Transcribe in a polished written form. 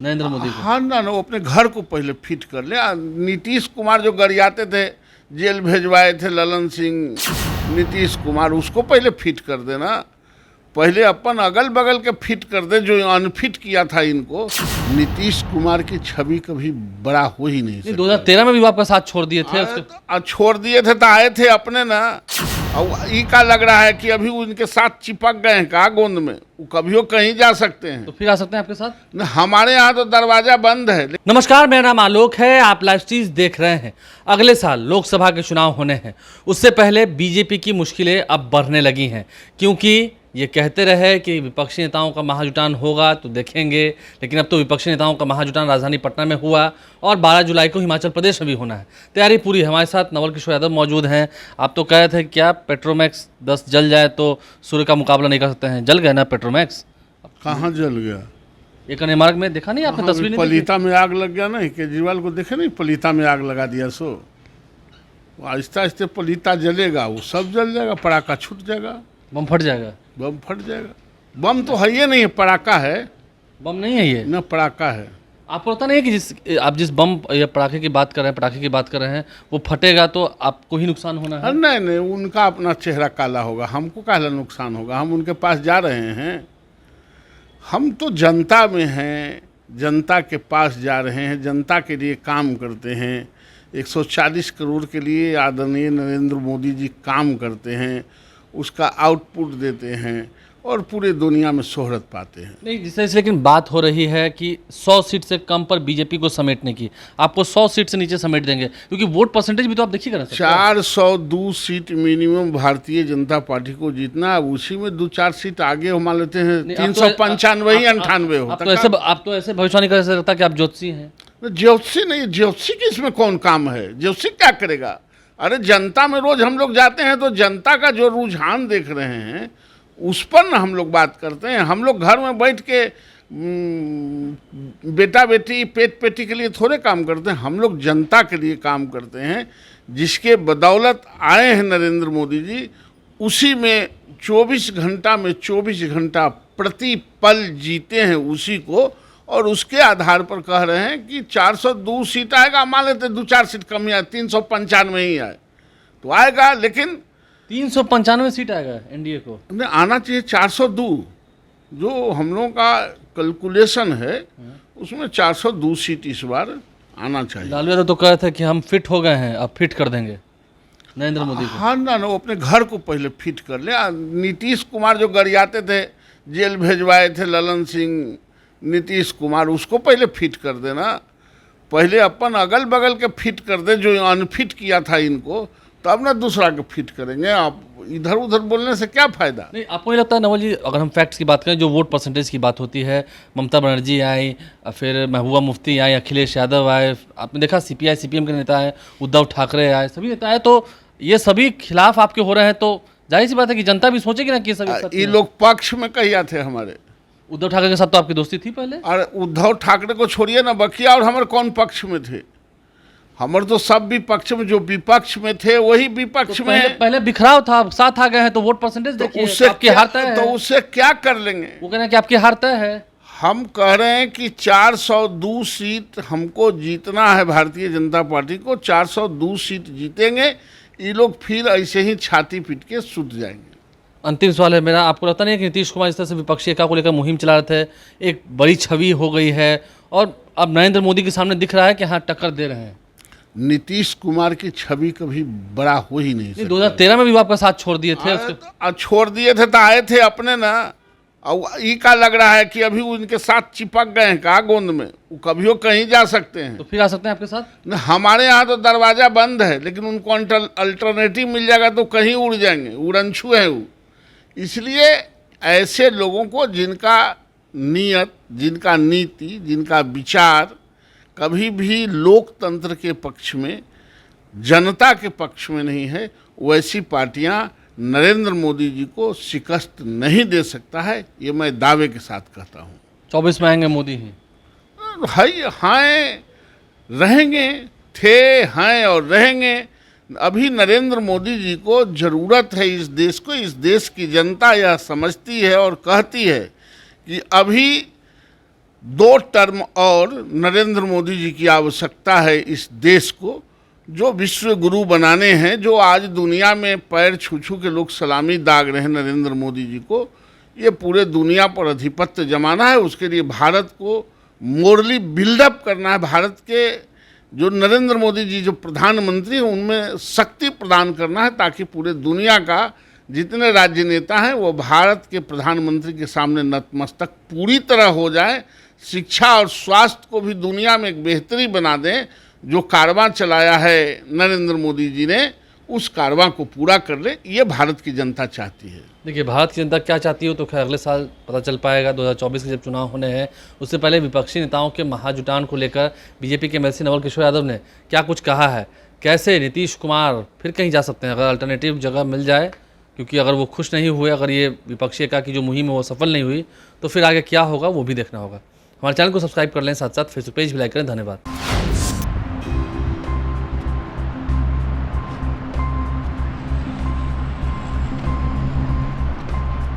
नरेंद्र मोदी को? हाँ ना, वो अपने घर को पहले फिट कर ले। नीतीश कुमार जो गरियाते थे, जेल भेजवाए थे ललन सिंह, नीतीश कुमार, उसको पहले फिट कर देना। पहले अपन अगल बगल के फिट कर दे, जो अनफिट किया था इनको। नीतीश कुमार की छवि कभी बड़ा हो ही नहीं सकती। 2013 में भी वो आपका साथ छोड़ दिए थे। छोड़ दिए थे तो आए थे अपने ना। और ये का लग रहा है कि अभी उनके साथ चिपक गए हैं का गोंद में, वो कभी कहीं जा सकते हैं। तो फिर आ सकते हैं आपके साथ? हमारे यहाँ तो दरवाजा बंद है। नमस्कार, मेरा नाम आलोक है, आप लाइव स्ट्रीम देख रहे हैं। अगले साल लोकसभा के चुनाव होने हैं, उससे पहले बीजेपी की मुश्किलें अब बढ़ने लगी हैं, क्योंकि ये कहते रहे कि विपक्षी नेताओं का महाजुटान होगा तो देखेंगे, लेकिन अब तो विपक्षी नेताओं का महाजुटान राजधानी पटना में हुआ और 12 जुलाई को हिमाचल प्रदेश में भी होना है। तैयारी पूरी है। हमारे साथ नवल किशोर यादव मौजूद हैं। आप तो कह रहे थे क्या पेट्रोमैक्स 10 जल जाए तो सूर्य का मुकाबला नहीं कर सकते हैं? जल गए ना पेट्रोमैक्स? कहाँ जल गया? एक अन्य मार्ग में देखा नहीं आपने तस्वीर? पलीता में आग लग गया नहीं, केजरीवाल को देखे नहीं, पलीता में आग लगा दिया। सो आहिस्ता आहिस्ता पलीता जलेगा, वो सब जल जाएगा, पटाखा छूट जाएगा, बम फट जाएगा। बम फट जाएगा। बम तो है ये नहीं, पटाखा है। बम नहीं है ये न, पटाखा है। आपको पता नहीं है कि आप जिस बम या पटाखे की बात कर रहे हैं वो फटेगा तो आपको ही नुकसान होना है? नहीं नहीं, उनका अपना चेहरा काला होगा, हमको काला नुकसान होगा? हम उनके पास जा रहे हैं, हम तो जनता में हैं, जनता के पास जा रहे हैं, जनता के लिए काम करते हैं। 140 करोड़ के लिए आदरणीय नरेंद्र मोदी जी काम करते हैं, उसका आउटपुट देते हैं और पूरे दुनिया में शोहरत पाते हैं। नहीं, जिससे लेकिन बात हो रही है कि 100 सीट से कम पर बीजेपी को समेटने की। आपको 100 सीट से नीचे समेट देंगे, क्योंकि वोट परसेंटेज भी तो आप देखिएगा ना। 402 seat minimum Bharatiya Janata party को जीतना है, उसी में 2-4 सीट आगे हम मान लेते हैं, 395 ही 98 हो। आप तो ऐसे भविष्यवाणी कर सकता कि आप ज्योतिषी हैं। ज्योतिषी नहीं, ज्योतिषी की इसमें कौन काम है? ज्योतिषी क्या करेगा? अरे जनता में रोज हम लोग जाते हैं तो जनता का जो रुझान देख रहे हैं उस पर ना हम लोग बात करते हैं। हम लोग घर में बैठ के बेटा बेटी पेट पेटी के लिए थोड़े काम करते हैं, हम लोग जनता के लिए काम करते हैं। जिसके बदौलत आए हैं नरेंद्र मोदी जी, उसी में 24 घंटा में 24 घंटा प्रति पल जीते हैं उसी को, और उसके आधार पर कह रहे हैं कि 402 सीट आएगा। मान लेते 2-4 सीट कम आए, 395 ही आए तो आएगा, लेकिन 395 सीट आएगा एनडीए को। आना चाहिए 402, जो हम लोगों का कैलकुलेशन है उसमें 402 सीट इस बार आना चाहिए। लालू यादव तो कह रहे थे कि हम फिट हो गए हैं, अब फिट कर देंगे नरेंद्र मोदी को। हाँ ना, वो अपने घर को पहले फिट कर ले। नीतीश कुमार जो गरियाते थे, जेल भेजवाए थे ललन सिंह, नीतीश कुमार, उसको पहले फिट कर देना। पहले अपन अगल बगल के फिट कर दे, जो अनफिट किया था इनको, तो अब ना दूसरा के फिट करेंगे। आप इधर उधर बोलने से क्या फायदा? नहीं, आपको नहीं लगता नवल जी, अगर हम फैक्ट्स की बात करें, जो वोट परसेंटेज की बात होती है, ममता बनर्जी आई, फिर महबूबा मुफ्ती आई, अखिलेश यादव आए, आपने देखा सीपीआई सीपीएम के नेता है, उद्धव ठाकरे आए, सभी नेता आए, तो ये सभी खिलाफ आपके हो रहे हैं, तो जाहिर सी बात है कि जनता भी सोचेगी ना कि ये लोग पक्ष में कहिया थे हमारे। उद्धव ठाकरे के साथ तो आपकी दोस्ती थी पहले। और उद्धव ठाकरे को छोड़िए ना, बकिया और हमारे कौन पक्ष में थे? हमारे तो सब विपक्ष में, जो विपक्ष में थे वही विपक्ष तो में। पहले बिखराव था, साथ आ गए हैं तो वोट परसेंटेज देखिए, उससे आपकी हार तय है। तो उससे क्या कर लेंगे? वो कह रहे हैं कि आपकी हार तय है। हम कह रहे हैं कि 402 सीट हमको जीतना है, भारतीय जनता पार्टी को 402 सीट जीतेंगे। ये लोग फिर ऐसे ही छाती पीट के सुत जाएंगे। अंतिम सवाल है मेरा, आपको लगता नहीं है कि नीतीश कुमार इस तरह से विपक्षी एकता को लेकर मुहिम चला रहे थे, एक बड़ी छवि हो गई है और अब नरेंद्र मोदी के सामने दिख रहा है कि हाँ टक्कर दे रहे हैं? नीतीश कुमार की छवि कभी बड़ा हो ही नहीं सकती। 2013 में भी वो आपका साथ छोड़ दिए थे। छोड़ दिए थे तो आए थे अपने ना। और ये का लग रहा है कि अभी उनके साथ चिपक गए हैं का गोंद में, वो कभी कहीं जा सकते हैं। तो फिर आ सकते हैं आपके साथ? हमारे यहाँ तो दरवाजा बंद है, लेकिन उनको अल्टरनेटिव मिल जाएगा तो कहीं उड़ जाएंगे, उड़नछू है वो। इसलिए ऐसे लोगों को, जिनका नीयत, जिनका नीति, जिनका विचार कभी भी लोकतंत्र के पक्ष में, जनता के पक्ष में नहीं है, वैसी पार्टियां नरेंद्र मोदी जी को शिकस्त नहीं दे सकता है। ये मैं दावे के साथ कहता हूँ। 24 में आएंगे मोदी ही? हैं, रहेंगे, थे, हैं और रहेंगे। अभी नरेंद्र मोदी जी को ज़रूरत है इस देश को। इस देश की जनता यह समझती है और कहती है कि अभी 2 टर्म और नरेंद्र मोदी जी की आवश्यकता है इस देश को, जो विश्व गुरु बनाने हैं, जो आज दुनिया में पैर छू छू के लोग सलामी दाग रहे हैं नरेंद्र मोदी जी को। ये पूरे दुनिया पर आधिपत्य जमाना है, उसके लिए भारत को मोरली बिल्डअप करना है। भारत के जो नरेंद्र मोदी जी जो प्रधानमंत्री हैं उनमें शक्ति प्रदान करना है, ताकि पूरे दुनिया का जितने राज्य नेता हैं वो भारत के प्रधानमंत्री के सामने नतमस्तक पूरी तरह हो जाए। शिक्षा और स्वास्थ्य को भी दुनिया में एक बेहतरी बना दें। जो कारवां चलाया है नरेंद्र मोदी जी ने, उस कारवां को पूरा कर ले, ये भारत की जनता चाहती है। देखिए, भारत की जनता क्या चाहती हो तो खैर अगले साल पता चल पाएगा। 2024 के जब चुनाव होने हैं, उससे पहले विपक्षी नेताओं के महाजुटान को लेकर बीजेपी के एमएलसी नवल किशोर यादव ने क्या कुछ कहा है, कैसे नीतीश कुमार फिर कहीं जा सकते हैं अगर अल्टरनेटिव जगह मिल जाए, क्योंकि अगर वो खुश नहीं हुए, अगर ये विपक्षी एका की जो मुहिम है वो सफल नहीं हुई, तो फिर आगे क्या होगा वो भी देखना होगा। हमारे चैनल को सब्सक्राइब कर लें, साथ साथ फेसबुक पेज भी लाइक करें। धन्यवाद।